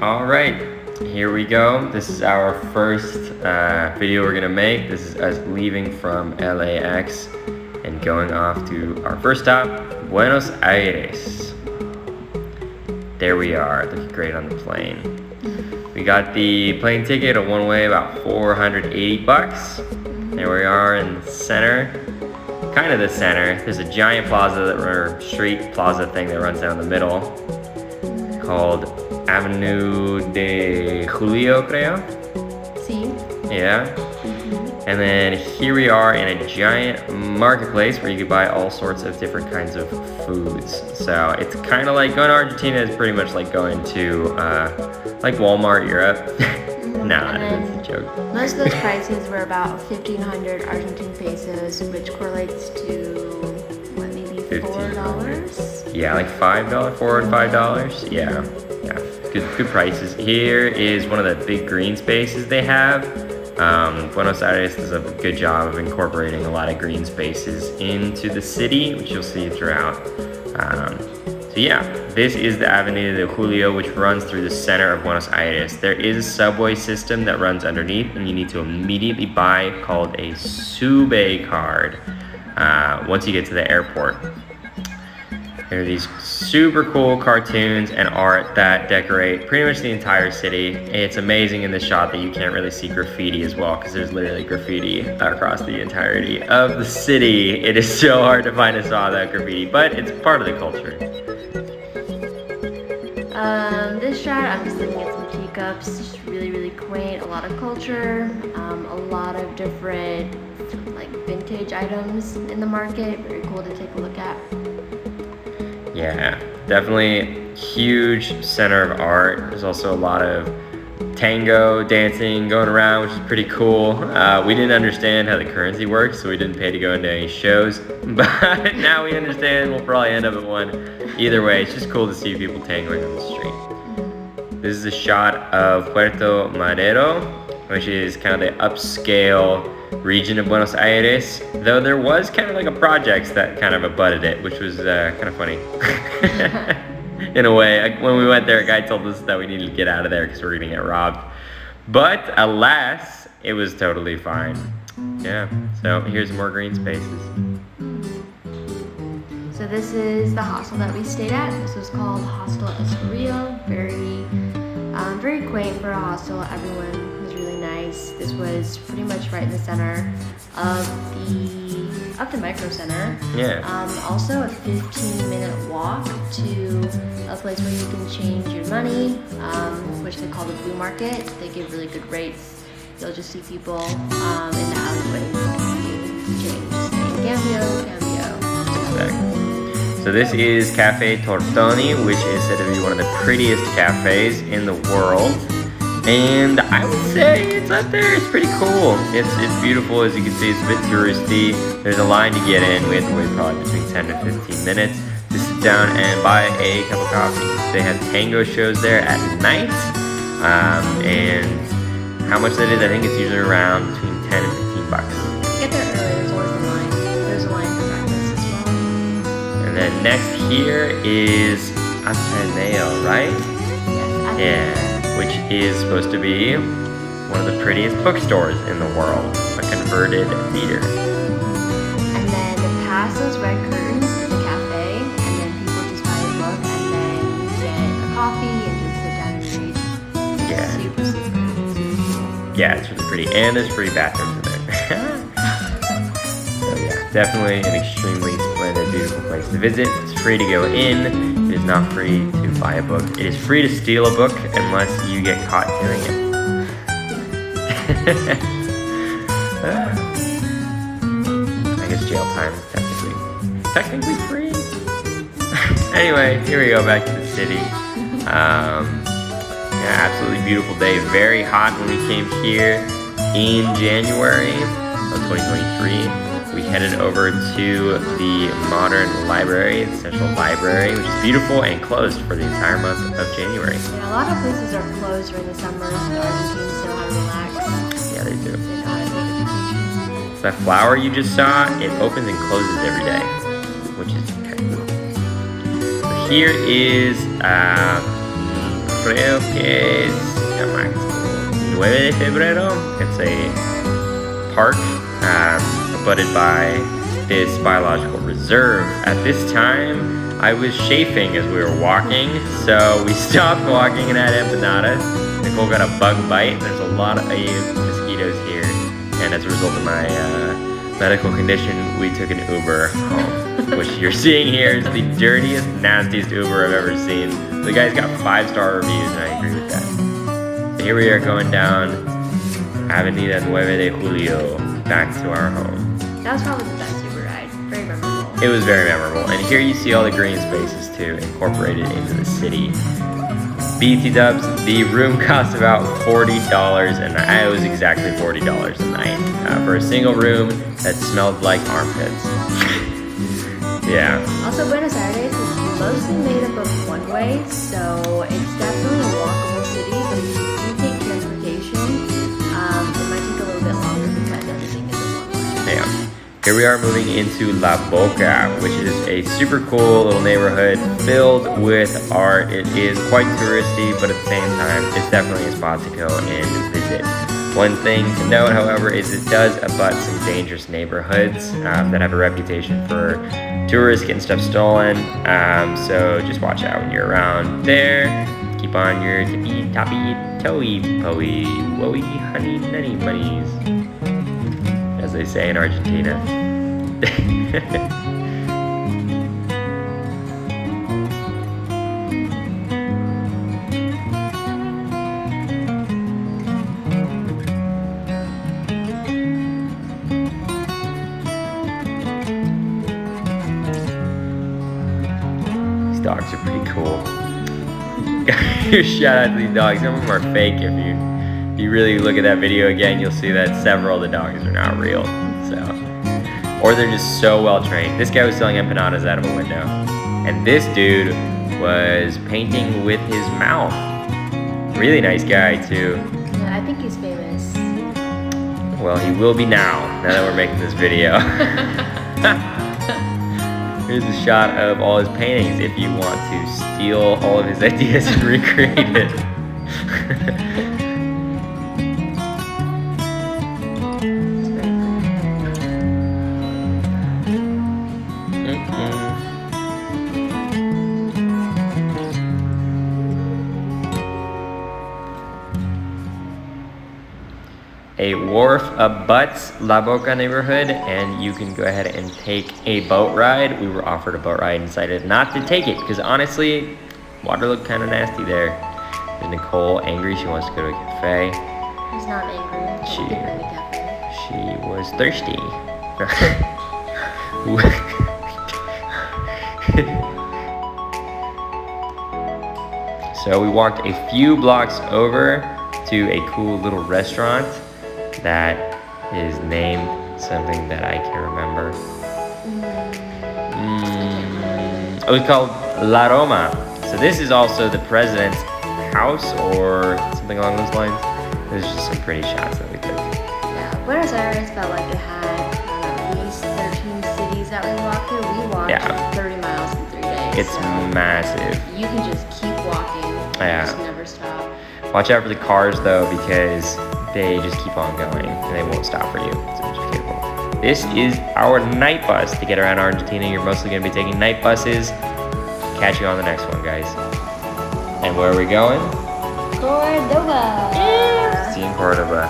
All right, here we go. This is our first video we're gonna make. This is us leaving from LAX and going off to our first stop, Buenos Aires. There we are, looking great on the plane. We got the plane ticket, a one-way, about 480 bucks. There we are in the center, kind of the center. There's a giant plaza, or street plaza thing that runs down the middle, called Avenue de Julio, creo. Sí. Yeah. And then here we are in a giant marketplace where you can buy all sorts of different kinds of foods. So it's kind of like going to Argentina is pretty much like going to like Walmart Europe. Nah, that's a joke. Most of those prices were about 1,500 Argentine pesos, which correlates to what, maybe $4? Yeah, like $5, $4 and $5. Yeah. Good prices. Here is one of the big green spaces they have. Buenos Aires does a good job of incorporating a lot of green spaces into the city, which you'll see throughout. So yeah, this is the Avenida de Julio, which runs through the center of Buenos Aires. There is a subway system that runs underneath, and you need to immediately buy called a Sube card once you get to the airport. There are these super cool cartoons and art that decorate pretty much the entire city. It's amazing in the shot that you can't really see graffiti as well, because there's literally graffiti across the entirety of the city. It is so hard to find a spot without graffiti, but it's part of the culture. This shot, I'm just looking at some teacups. Just really quaint. A lot of culture. A lot of different like vintage items in the market. Very cool to take a look at. Yeah, definitely huge center of art. There's also a lot of tango dancing going around, which is pretty cool. We didn't understand how the currency works, so we didn't pay to go into any shows. But now we understand. We'll probably end up at one. Either way, it's just cool to see people tangoing on the street. This is a shot of Puerto Madero, which is kind of the upscale region of Buenos Aires, though there was kind of like a project that kind of abutted it, which was kind of funny. In a way, when we went there, a guy told us that we needed to get out of there because we were gonna get robbed. But alas, it was totally fine. Yeah, so here's more green spaces. So this is the hostel that we stayed at. This was called Hostel Estoril. Very quaint for a hostel. Everyone was really nice. This was pretty much right in the center of the micro center. Yeah. Also a 15-minute walk to a place where you can change your money, which they call the blue market. They give really good rates. You'll just see people in the alleyways change, saying cambio. Exactly. So this is Cafe Tortoni, which is said to be one of the prettiest cafes in the world. And I would say it's up there. It's pretty cool. It's beautiful. As you can see, it's a bit touristy. There's a line to get in. We have to wait probably between 10 to 15 minutes to sit down and buy a cup of coffee. They have tango shows there at night. And how much that is, I think it's usually around between 10 and 15 bucks. Get there early. There's always a line. There's a line for breakfast as well. And then next here is Ateneo, right? Yes. Yeah. Which is supposed to be one of the prettiest bookstores in the world, a converted theater. And then past those red curtains is a cafe, and then people just buy a book and then get a coffee and just sit down and read. Yeah. Super cool. Yeah, it's really pretty, and there's free bathrooms in there. So yeah, definitely an extremely splendid, beautiful place to visit. It's free to go in. It is not free to buy a book. It is free to steal a book unless you get caught doing it. I guess jail time is technically free. Anyway, here we go back to the city. Yeah, absolutely beautiful day. Very hot when we came here in January of 2023. We headed over to the modern library, the Central Library, which is beautiful and closed for the entire month of January. Yeah, a lot of places are closed during the summer. The Argentines know how to relax. Yeah, they do. They know how to take a vacation. So that flower you just saw, it opens and closes every day, which is kind of cool. So here is creo que es 9 de febrero. It's a park abutted by this biological reserve. At this time, I was chafing as we were walking, so we stopped walking and had empanadas. Nicole got a bug bite. There's a lot of mosquitoes here, and as a result of my medical condition, we took an Uber home, which you're seeing here is the dirtiest, nastiest Uber I've ever seen. The guy's got 5-star reviews, and I agree with that. So here we are going down Avenida 9 de Julio, back to our home. That was probably the best Uber ride. Very memorable. It was very memorable, and here you see all the green spaces too, incorporated into the city. BT Dubs, the room cost about $40 a night. It was exactly $40 a night for a single room that smelled like armpits. Yeah. Also, Buenos Aires is mostly made up of one-way, so it's definitely a walkable city, but if you do take transportation, it might take a little bit longer because everything is a one-way. Yeah. Here we are moving into La Boca, which is a super cool little neighborhood filled with art. It is quite touristy, but at the same time, it's definitely a spot to go and visit. One thing to note, however, is it does abut some dangerous neighborhoods that have a reputation for tourists getting stuff stolen. So just watch out when you're around there. Keep on your tippy toppy toey poey woey honey nutty bunnies, as they say in Argentina. These dogs are pretty cool. Shout out to these dogs. Some of them are fake. If you really look at that video again, you'll see that several of the dogs are not real. So, or they're just so well trained. This guy was selling empanadas out of a window, and this dude was painting with his mouth. Really nice guy too. Yeah, I think he's famous. Well, he will be now that we're making this video. Here's a shot of all his paintings if you want to steal all of his ideas and recreate it. A wharf abuts La Boca neighborhood, and you can go ahead and take a boat ride. We were offered a boat ride and decided not to take it because honestly, water looked kind of nasty there. Is Nicole angry? She wants to go to a cafe. He's not angry. He's different in the cafe. She was thirsty. So we walked a few blocks over to a cool little restaurant that is named something that I can't remember. It was called La Roma. So this is also the president's house or something along those lines. There's just some pretty shots that we took. Yeah, Buenos Aires felt like it had at least 13 cities that we walked through. We walked 30 miles in 3 days. It's massive. You can just keep walking. Yeah. Just never stop. Watch out for the cars though, because they just keep on going and they won't stop for you. So just be careful. This is our night bus to get around Argentina. You're mostly going to be taking night buses. Catch you on the next one, guys. And where are we going? Cordoba. See you in Cordoba.